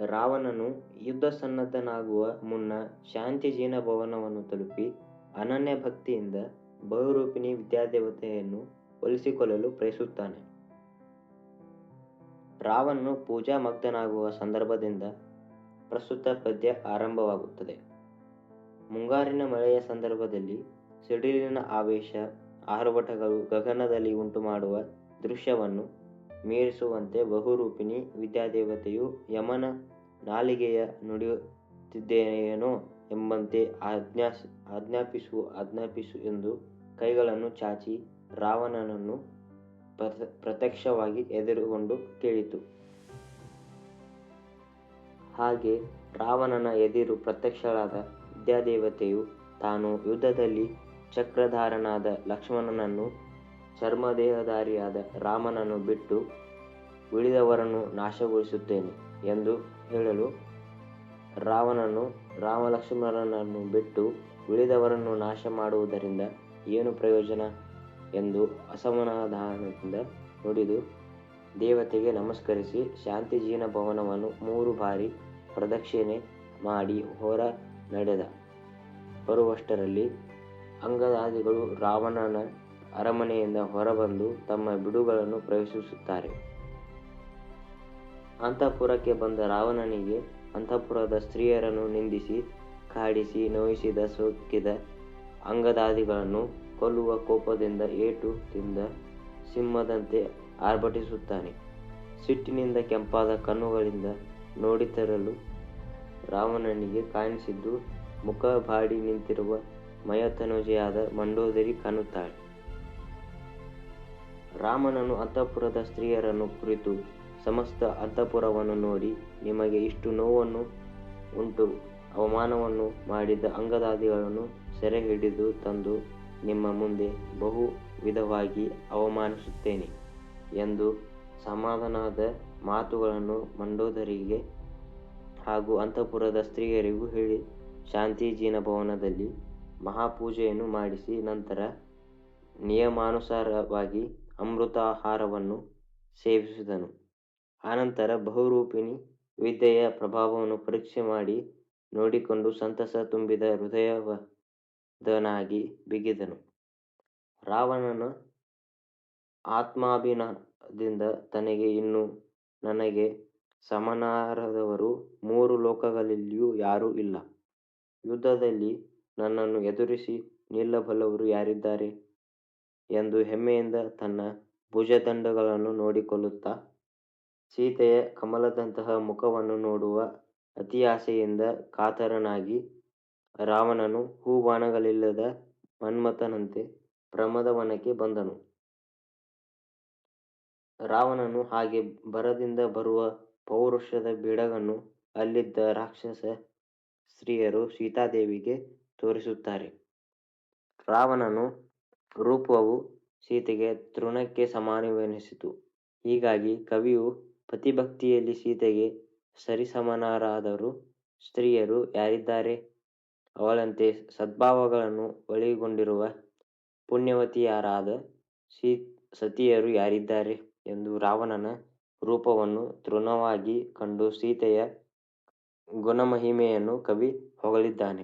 ರಾವಣನು ಯುದ್ಧಸನ್ನದ್ಧನಾಗುವ ಮುನ್ನ ಶಾಂತಿಜೀನ ಭವನವನ್ನು ತಲುಪಿ ಅನನ್ಯ ಭಕ್ತಿಯಿಂದ ಬಹುರೂಪಿಣಿ ವಿದ್ಯಾದೇವತೆಯನ್ನು ಒಲಿಸಿಕೊಳ್ಳಲು ಪ್ರಯತ್ನಿಸುತ್ತಾನೆ. ರಾವಣನು ಪೂಜಾ ಮಗ್ನನಾಗುವ ಸಂದರ್ಭದಿಂದ ಪ್ರಸ್ತುತ ಪದ್ಯ ಆರಂಭವಾಗುತ್ತದೆ. ಮುಂಗಾರಿನ ಮಳೆಯ ಸಂದರ್ಭದಲ್ಲಿ ಸಿಡಿಲಿನ ಆವೇಶ, ಆರ್ಭಟಗಳು ಗಗನದಲ್ಲಿ ಉಂಟುಮಾಡುವ ದೃಶ್ಯವನ್ನು ಮೀರಿಸುವಂತೆ ಬಹುರೂಪಿಣಿ ವಿದ್ಯಾದೇವತೆಯು ಯಮನ ನಾಲಿಗೆಯ ನುಡಿಯುತ್ತಿದ್ದೇನೇನೋ ಎಂಬಂತೆ ಆಜ್ಞಾಪಿಸು ಎಂದು ಕೈಗಳನ್ನು ಚಾಚಿ ರಾವಣನನ್ನು ಪ್ರತ್ಯಕ್ಷವಾಗಿ ಎದುರುಗೊಂಡು ಕೇಳಿತು. ಹಾಗೆ ರಾವಣನ ಎದುರು ಪ್ರತ್ಯಕ್ಷಳಾದ ವಿದ್ಯಾದೇವತೆಯು ತಾನು ಯುದ್ಧದಲ್ಲಿ ಚಕ್ರಧಾರನಾದ ಲಕ್ಷ್ಮಣನನ್ನು, ಚರ್ಮದೇಹಧಾರಿಯಾದ ರಾಮನನ್ನು ಬಿಟ್ಟು ಉಳಿದವರನ್ನು ನಾಶಗೊಳಿಸುತ್ತೇನೆ ಎಂದು ಹೇಳಲು, ರಾವಣನು ರಾಮಲಕ್ಷ್ಮಣರನ್ನು ಬಿಟ್ಟು ಉಳಿದವರನ್ನು ನಾಶ ಮಾಡುವುದರಿಂದ ಏನು ಪ್ರಯೋಜನ ಎಂದು ಅಸಮಾಧಾನದಿಂದ ನುಡಿದು ದೇವತೆಗೆ ನಮಸ್ಕರಿಸಿ ಶಾಂತಿಜೀನ ಭವನವನ್ನು 3 ಬಾರಿ ಪ್ರದಕ್ಷಿಣೆ ಮಾಡಿ ಹೊರ ನಡೆದ ಬರುವಷ್ಟರಲ್ಲಿ ಅಂಗದಾದಿಗಳು ರಾವಣನ ಅರಮನೆಯಿಂದ ಹೊರಬಂದು ತಮ್ಮ ಬಿಡುಗಳನ್ನು ಪ್ರವೇಶಿಸುತ್ತಾರೆ. ಅಂತಃಪುರಕ್ಕೆ ಬಂದ ರಾವಣನಿಗೆ ಅಂತಃಪುರದ ಸ್ತ್ರೀಯರನ್ನು ನಿಂದಿಸಿ ಕಾಡಿಸಿ ನೋಯಿಸಿದ ಸೋಕಿದ ಅಂಗದಾದಿಗಳನ್ನು ಕೊಲ್ಲುವ ಕೋಪದಿಂದ ಏಟು ತಿಂದ ಸಿಂಹದಂತೆ ಆರ್ಭಟಿಸುತ್ತಾನೆ. ಸಿಟ್ಟಿನಿಂದ ಕೆಂಪಾದ ಕಣ್ಣುಗಳಿಂದ ನೋಡುತ್ತಿರಲು ರಾವಣನಿಗೆ ಕಾಣಿಸಿದ್ದು ಮುಖ ಬಾಡಿ ನಿಂತಿರುವ ಮಯತನುಜೆಯಾದ ಮಂಡೋದರಿ ಕಾಣುತ್ತಾಳೆ. ರಾಮನನ್ನು ಅಂತಃಪುರದ ಸ್ತ್ರೀಯರನ್ನು ಕುರಿತು ಸಮಸ್ತ ಅಂತಃಪುರವನ್ನು ನೋಡಿ, ನಿಮಗೆ ಇಷ್ಟು ನೋವನ್ನು ಉಂಟು ಅವಮಾನವನ್ನು ಮಾಡಿದ ಅಂಗದಾದಿಗಳನ್ನು ಸೆರೆ ಹಿಡಿದು ತಂದು ನಿಮ್ಮ ಮುಂದೆ ಬಹು ವಿಧವಾಗಿ ಅವಮಾನಿಸುತ್ತೇನೆ ಎಂದು ಸಮಾಧಾನದ ಮಾತುಗಳನ್ನು ಮಂಡೋದರಿಗೆ ಹಾಗೂ ಅಂತಃಪುರದ ಸ್ತ್ರೀಯರಿಗೂ ಹೇಳಿ ಶಾಂತಿಜೀನ ಭವನದಲ್ಲಿ ಮಹಾಪೂಜೆಯನ್ನು ಮಾಡಿಸಿ ನಂತರ ನಿಯಮಾನುಸಾರವಾಗಿ ಅಮೃತಾಹಾರವನ್ನು ಸೇವಿಸಿದನು. ಆನಂತರ ಬಹುರೂಪಿಣಿ ವಿದ್ಯೆಯ ಪ್ರಭಾವವನ್ನು ಪರೀಕ್ಷೆ ಮಾಡಿ ನೋಡಿಕೊಂಡು ಸಂತಸ ತುಂಬಿದ ಹೃದಯದನಾಗಿ ಬಿಗಿದನು. ರಾವಣನ ಆತ್ಮಾಭಿಮಾನದಿಂದ ತನಗೆ ಇನ್ನು ನನಗೆ ಸಮನಾದವರು 3 ಲೋಕಗಳಲ್ಲಿಯೂ ಯಾರೂ ಇಲ್ಲ, ಯುದ್ಧದಲ್ಲಿ ನನ್ನನ್ನು ಎದುರಿಸಿ ನಿಲ್ಲಬಲ್ಲವರು ಯಾರಿದ್ದಾರೆ ಎಂದು ಹೆಮ್ಮೆಯಿಂದ ತನ್ನ ಭುಜದಂಡಗಳನ್ನು ನೋಡಿಕೊಳ್ಳುತ್ತಾ ಸೀತೆಯ ಕಮಲದಂತಹ ಮುಖವನ್ನು ನೋಡುವ ಅತಿಯಾಸೆಯಿಂದ ಕಾತರನಾಗಿ ರಾವಣನು ಹೂಬಾಣಗಳಿಲ್ಲದ ಮನ್ಮಥನಂತೆ ಪ್ರಮದವನಕ್ಕೆ ಬಂದನು. ರಾವಣನು ಹಾಗೆ ಭರದಿಂದ ಬರುವ ಪೌರುಷದ ಬೆಡಗನ್ನು ಅಲ್ಲಿದ್ದ ರಾಕ್ಷಸ ಸ್ತ್ರೀಯರು ಸೀತಾದೇವಿಗೆ ತೋರಿಸುತ್ತಾರೆ. ರಾವಣನ ರೂಪವು ಸೀತೆಗೆ ತೃಣಕ್ಕೆ ಸಮಾನವೆನಿಸಿತು. ಹೀಗಾಗಿ ಕವಿಯು ಪತಿಭಕ್ತಿಯಲ್ಲಿ ಸೀತೆಗೆ ಸರಿಸಮನರಾದವರು ಸ್ತ್ರೀಯರು ಯಾರಿದ್ದಾರೆ, ಅವಳಂತೆ ಸದ್ಭಾವಗಳನ್ನು ಒಳಗೊಂಡಿರುವ ಪುಣ್ಯವತಿಯರಾದ ಸತಿಯರು ಯಾರಿದ್ದಾರೆ ಎಂದು ರಾವಣನ ರೂಪವನ್ನು ತೃಣವಾಗಿ ಕಂಡು ಸೀತೆಯ ಗುಣಮಹಿಮೆಯನ್ನು ಕವಿ ಹೊಗಳಿದ್ದಾನೆ.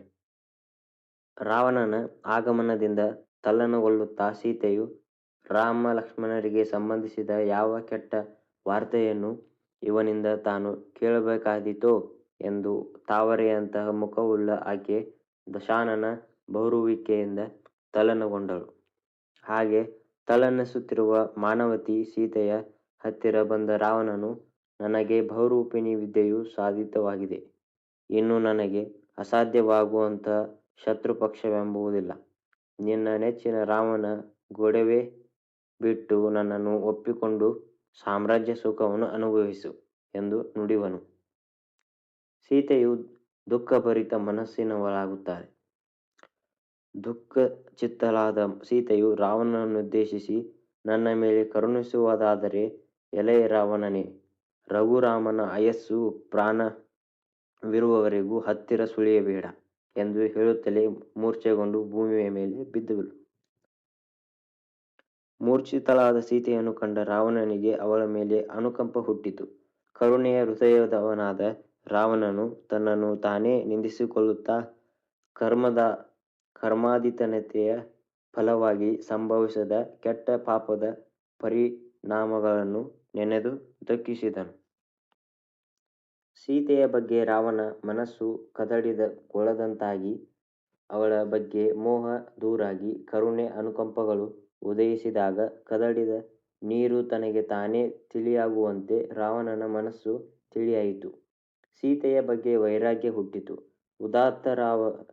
ರಾವಣನ ಆಗಮನದಿಂದ ತಲ್ಲಣಗೊಳ್ಳುತ್ತಾ ಸೀತೆಯು ರಾಮ ಲಕ್ಷ್ಮಣರಿಗೆ ಸಂಬಂಧಿಸಿದ ಯಾವ ಕೆಟ್ಟ ವಾರ್ತೆಯನ್ನು ಇವನಿಂದ ತಾನು ಕೇಳಬೇಕಾದೀತೋ ಎಂದು ತಾವರೆಯಂತಹ ಮುಖವುಳ್ಳ ಆಕೆ ದಶಾನನ ಬರುವಿಕೆಯಿಂದ ತಲ್ಲಣಗೊಂಡಳು. ಹಾಗೆ ತಲ್ಲಣಿಸುತ್ತಿರುವ ಮಾನವತಿ ಸೀತೆಯ ಹತ್ತಿರ ಬಂದ ರಾವಣನು, ನನಗೆ ಬಹುರೂಪಿಣಿ ವಿದ್ಯೆಯು ಸಾಧಿತವಾಗಿದೆ, ಇನ್ನು ನನಗೆ ಅಸಾಧ್ಯವಾಗುವಂತಹ ಶತ್ರುಪಕ್ಷವೆಂಬುದಿಲ್ಲ. ನಿನ್ನ ನೆಚ್ಚಿನ ರಾಮನ ಗೊಡವೆ ಬಿಟ್ಟು ನನ್ನನ್ನು ಒಪ್ಪಿಕೊಂಡು ಸಾಮ್ರಾಜ್ಯ ಸುಖವನ್ನು ಅನುಭವಿಸು ಎಂದು ನುಡಿವನು. ಸೀತೆಯು ದುಃಖಭರಿತ ಮನಸ್ಸಿನವಳಾಗುತ್ತಾಳೆ. ದುಃಖಚಿತ್ತಳಾದ ಸೀತೆಯು ರಾವಣನನ್ನುದ್ದೇಶಿಸಿ, ನನ್ನ ಮೇಲೆ ಕರುಣಿಸುವುದಾದರೆ ಎಲೈ ರಾವಣನೇ, ರಘುರಾಮನ ಆಯಸ್ಸು ಪ್ರಾಣವಿರುವವರೆಗೂ ಹತ್ತಿರ ಸುಳಿಯಬೇಡ ಎಂದು ಹೇಳುತ್ತಲೇ ಮೂರ್ಛೆಗೊಂಡು ಭೂಮಿಯ ಮೇಲೆ ಬಿದ್ದಳು. ಮೂರ್ಛಿತಳಾದ ಸೀತೆಯನ್ನು ಕಂಡ ರಾವಣನಿಗೆ ಅವಳ ಮೇಲೆ ಅನುಕಂಪ ಹುಟ್ಟಿತು. ಕರುಣೆಯ ಹೃದಯದವನಾದ ರಾವಣನು ತನ್ನನ್ನು ತಾನೇ ನಿಂದಿಸಿಕೊಳ್ಳುತ್ತಾ ಕರ್ಮಾಧೀನತೆಯ ಫಲವಾಗಿ ಸಂಭವಿಸಿದ ಕೆಟ್ಟ ಪಾಪದ ಪರಿಣಾಮಗಳನ್ನು ನೆನೆದು ದುಃಖಿಸಿದನು. ಸೀತೆಯ ಬಗ್ಗೆ ರಾವಣ ಮನಸ್ಸು ಕದಡಿಕೊಳ್ಳದಂತಾಗಿ, ಅವಳ ಬಗ್ಗೆ ಮೋಹ ದೂರಾಗಿ ಕರುಣೆ ಅನುಕಂಪಗಳು ಉದಯಿಸಿದಾಗ ಕದಡಿದ ನೀರು ತನಗೆ ತಾನೇ ತಿಳಿಯಾಗುವಂತೆ ರಾವಣನ ಮನಸ್ಸು ತಿಳಿಯಾಯಿತು. ಸೀತೆಯ ಬಗ್ಗೆ ವೈರಾಗ್ಯ ಹುಟ್ಟಿತು. ಉದಾತ್ತರಾದವರಲ್ಲಿ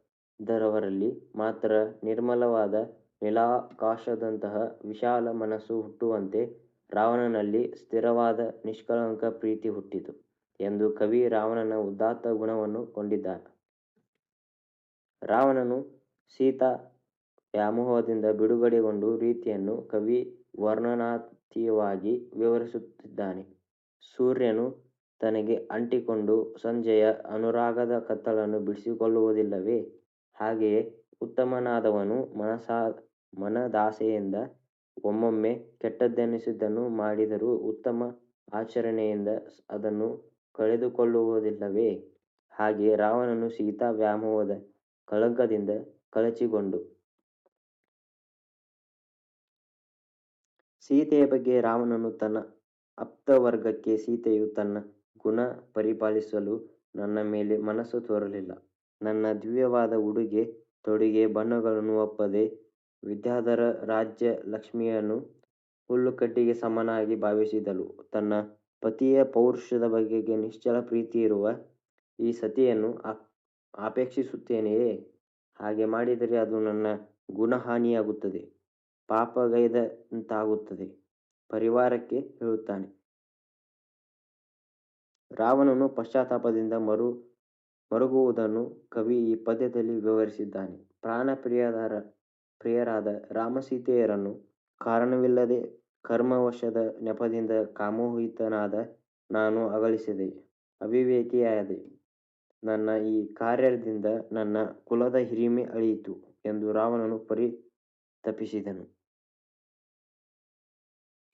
ಮಾತ್ರ ನಿರ್ಮಲವಾದ ನೀಲಾಕಾಶದಂತಹ ವಿಶಾಲ ಮನಸ್ಸು ಹುಟ್ಟುವಂತೆ ರಾವಣನಲ್ಲಿ ಸ್ಥಿರವಾದ ನಿಷ್ಕಳಂಕ ಪ್ರೀತಿ ಹುಟ್ಟಿತು ಎಂದು ಕವಿ ರಾವಣನ ಉದಾತ್ತ ಗುಣವನ್ನು ಕೊಂಡಿದ್ದಾನೆ. ರಾವಣನು ಸೀತಾ ವ್ಯಾಮೋಹದಿಂದ ಬಿಡುಗಡೆಗೊಂಡ ರೀತಿಯನ್ನು ಕವಿ ವರ್ಣನಾತೀತವಾಗಿ ವಿವರಿಸುತ್ತಿದ್ದಾನೆ. ಸೂರ್ಯನು ತನಗೆ ಅಂಟಿಕೊಂಡು ಸಂಜೆಯ ಅನುರಾಗದ ಕತ್ತಲನ್ನು ಬಿಡಿಸಿಕೊಳ್ಳುವುದಿಲ್ಲವೇ, ಹಾಗೆಯೇ ಉತ್ತಮನಾದವನು ಮನದಾಸೆಯಿಂದ ಒಮ್ಮೊಮ್ಮೆ ಕೆಟ್ಟದ್ದೆನಿಸಿದ್ದನ್ನು ಮಾಡಿದರೂ ಉತ್ತಮ ಆಚರಣೆಯಿಂದ ಅದನ್ನು ಕಳೆದುಕೊಳ್ಳುವುದಿಲ್ಲವೇ, ಹಾಗೆ ರಾವಣನು ಸೀತಾ ವ್ಯಾಮೋಹದ ಕಳಂಕದಿಂದ ಕಳಚಿಕೊಂಡು. ಸೀತೆಯ ಬಗ್ಗೆ ರಾವಣನು ತನ್ನ ಆಪ್ತವರ್ಗಕ್ಕೆ ಸೀತೆಯು ತನ್ನ ಗುಣ ಪರಿಪಾಲಿಸಲು ನನ್ನ ಮೇಲೆ ಮನಸ್ಸು ತೋರಲಿಲ್ಲ, ನನ್ನ ದಿವ್ಯವಾದ ಉಡುಗೆ ತೊಡುಗೆ ಬಣ್ಣಗಳನ್ನು ಒಪ್ಪದೆ ವಿದ್ಯಾಧರ ರಾಜ್ಯ ಲಕ್ಷ್ಮಿಯನ್ನು ಹುಲ್ಲುಕಡ್ಡಿಗೆ ಸಮನಾಗಿ ಭಾವಿಸಿದಳು. ತನ್ನ ಪತಿಯ ಪೌರುಷದ ಬಗೆಗೆ ನಿಶ್ಚಲ ಪ್ರೀತಿಯಿರುವ ಈ ಸತಿಯನ್ನು ಆಪೇಕ್ಷಿಸುತ್ತೇನೆಯೇ, ಹಾಗೆ ಮಾಡಿದರೆ ಅದು ನನ್ನ ಗುಣಹಾನಿಯಾಗುತ್ತದೆ, ಪಾಪಗೈದಂತಾಗುತ್ತದೆ. ಪರಿವಾರಕ್ಕೆ ಹೇಳುತ್ತಾನೆ. ರಾವಣನು ಪಶ್ಚಾತ್ತಾಪದಿಂದ ಮರುಗುವುದನ್ನು ಕವಿ ಈ ಪದ್ಯದಲ್ಲಿ ವಿವರಿಸಿದ್ದಾನೆ. ಪ್ರಾಣ ಪ್ರಿಯರಾದ ರಾಮಸೀತೆಯರನ್ನು ಕಾರಣವಿಲ್ಲದೆ ಕರ್ಮವಶದ ನೆಪದಿಂದ ಕಾಮೋಹಿತನಾದ ನಾನು ಅಗಲಿಸಿದೆ, ಅವಿವೇಕಿಯಾದೆ. ನನ್ನ ಈ ಕಾರ್ಯದಿಂದ ನನ್ನ ಕುಲದ ಹಿರಿಮೆ ಅಳಿಯಿತು ಎಂದು ರಾವಣನು ಪರಿತಪಿಸಿದನು.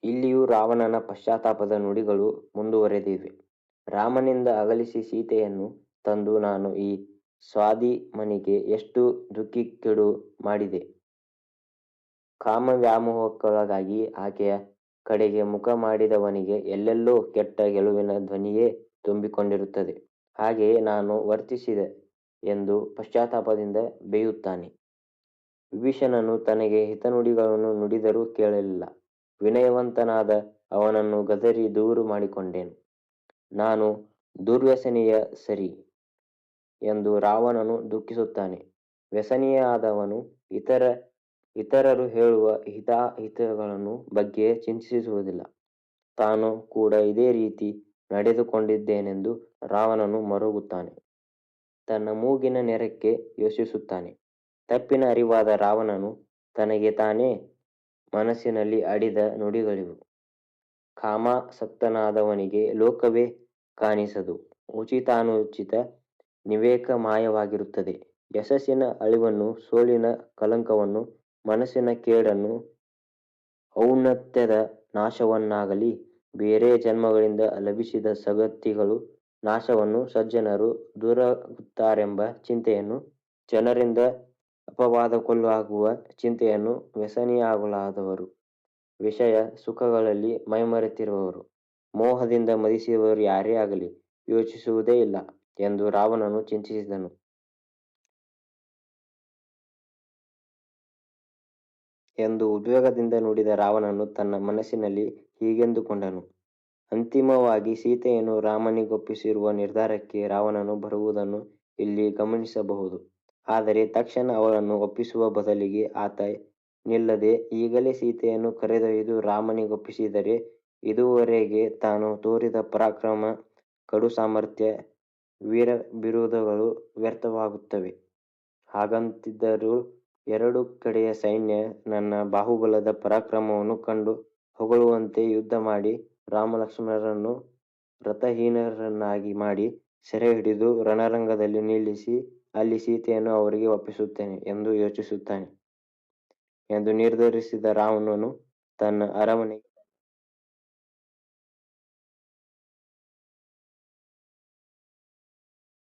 ಇಲ್ಲಿಯೂ ರಾವಣನ ಪಶ್ಚಾತ್ತಾಪದ ನುಡಿಗಳು ಮುಂದುವರೆದಿವೆ. ರಾಮನಿಂದ ಅಗಲಿಸಿ ಸೀತೆಯನ್ನು ತಂದು ನಾನು ಈ ಸ್ವಾಧಿಮನಿಗೆ ಎಷ್ಟು ದುಃಖಕ್ಕೀಡು ಮಾಡಿದೆ. ಕಾಮವ್ಯಾಮೋಹಕ್ಕೊಳಗಾಗಿ ಆಕೆಯ ಕಡೆಗೆ ಮುಖ ಮಾಡಿದವನಿಗೆ ಎಲ್ಲೆಲ್ಲೋ ಕೆಟ್ಟ ಗೆಲುವಿನ ಧ್ವನಿಯೇ ತುಂಬಿಕೊಂಡಿರುತ್ತದೆ. ಹಾಗೆಯೇ ನಾನು ವರ್ತಿಸಿದೆ ಎಂದು ಪಶ್ಚಾತ್ತಾಪದಿಂದ ಬೇಯುತ್ತಾನೆ. ವಿಭೀಷಣನು ತನಗೆ ಹಿತನುಡಿಗಳನ್ನು ನುಡಿದರೂ ಕೇಳಲಿಲ್ಲ. ವಿನಯವಂತನಾದ ಅವನನ್ನು ಗದರಿ ದೂರು ಮಾಡಿಕೊಂಡೆನು. ನಾನು ದುರ್ವ್ಯಸನಿಯ ಸರಿ ಎಂದು ರಾವಣನು ದುಃಖಿಸುತ್ತಾನೆ. ವ್ಯಸನಿಯಾದವನು ಇತರರು ಹೇಳುವ ಹಿತಾಹಿತಗಳನ್ನು ಬಗ್ಗೆ ಚಿಂತಿಸುವುದಿಲ್ಲ. ತಾನು ಕೂಡ ಇದೇ ರೀತಿ ನಡೆದುಕೊಂಡಿದ್ದೇನೆಂದು ರಾವಣನು ಮರುಗುತ್ತಾನೆ. ತನ್ನ ಮೂಗಿನ ನೇರಕ್ಕೆ ಯೋಚಿಸುತ್ತಾನೆ. ತಪ್ಪಿನ ಅರಿವಾದ ರಾವಣನು ತನಗೆ ತಾನೇ ಮನಸ್ಸಿನಲ್ಲಿ ಆಡಿದ ನುಡಿಗಳಿವು. ಕಾಮಾಸಕ್ತನಾದವನಿಗೆ ಲೋಕವೇ ಕಾಣಿಸದು, ಉಚಿತಾನುಚಿತ ವಿವೇಕ ಮಾಯವಾಗಿರುತ್ತದೆ. ಯಶಸ್ಸಿನ ಅಳಿವನ್ನು, ಸೋಲಿನ ಕಳಂಕವನ್ನು, ಮನಸ್ಸಿನ ಕೇಡನ್ನು, ಔನ್ನತ್ಯದ ನಾಶವನ್ನಾಗಲಿ, ಬೇರೆ ಜನ್ಮಗಳಿಂದ ಲಭಿಸಿದ ಸದ್ಗತಿಗಳ ನಾಶವನ್ನು ಸಜ್ಜನರು ದೂರಗುತ್ತಾರೆಂಬ ಚಿಂತೆಯನ್ನು, ಜನರಿಂದ ಅಪವಾದಕ್ಕೊಳಗಾಗುವ ಚಿಂತೆಯನ್ನು ವ್ಯಸನಿಗಳಾದವರು, ವಿಷಯ ಸುಖಗಳಲ್ಲಿ ಮೈಮರೆತಿರುವವರು, ಮೋಹದಿಂದ ಮದಿಸಿದವರು ಯಾರೇ ಆಗಲಿ ಯೋಚಿಸುವುದೇ ಇಲ್ಲ ಎಂದು ರಾವಣನು ಚಿಂತಿಸಿದನು. ಎಂದು ಉದ್ವೇಗದಿಂದ ನುಡಿದ ರಾವಣನು ತನ್ನ ಮನಸ್ಸಿನಲ್ಲಿ ಹೀಗೆಂದುಕೊಂಡನು. ಅಂತಿಮವಾಗಿ ಸೀತೆಯನ್ನು ರಾಮನಿಗೊಪ್ಪಿಸುವ ನಿರ್ಧಾರಕ್ಕೆ ರಾವಣನು ಬರುವುದನ್ನು ಇಲ್ಲಿ ಗಮನಿಸಬಹುದು. ಆದರೆ ತಕ್ಷಣ ಅವಳನ್ನು ಒಪ್ಪಿಸುವ ಬದಲಿಗೆ ಆತ ನಿಲ್ಲದೆ ಈಗಲೇ ಸೀತೆಯನ್ನು ಕರೆದೊಯ್ದು ರಾಮನಿಗೊಪ್ಪಿಸಿದರೆ ಇದುವರೆಗೆ ತಾನು ತೋರಿದ ಪರಾಕ್ರಮ, ಕಡು ಸಾಮರ್ಥ್ಯ, ವೀರಬಿರುದುಗಳು ವ್ಯರ್ಥವಾಗುತ್ತವೆ. ಹಾಗಂತದಿದ್ದರೂ ಎರಡು ಕಡೆಯ ಸೈನ್ಯ ನನ್ನ ಬಾಹುಬಲದ ಪರಾಕ್ರಮವನ್ನು ಕಂಡು ಹೊಗಳುವಂತೆ ಯುದ್ಧ ಮಾಡಿ ರಾಮಲಕ್ಷ್ಮಣರನ್ನು ರಥಹೀನರನ್ನಾಗಿ ಮಾಡಿ ಸೆರೆಹಿಡಿದು ರಣರಂಗದಲ್ಲಿ ನಿಲ್ಲಿಸಿ ಅಲ್ಲಿ ಸೀತೆಯನ್ನು ಅವರಿಗೆ ಒಪ್ಪಿಸುತ್ತೇನೆ ಎಂದು ಯೋಚಿಸುತ್ತೇನೆ ಎಂದು ನಿರ್ಧರಿಸಿದ ರಾವಣನು ತನ್ನ ಅರಮನೆಗೆ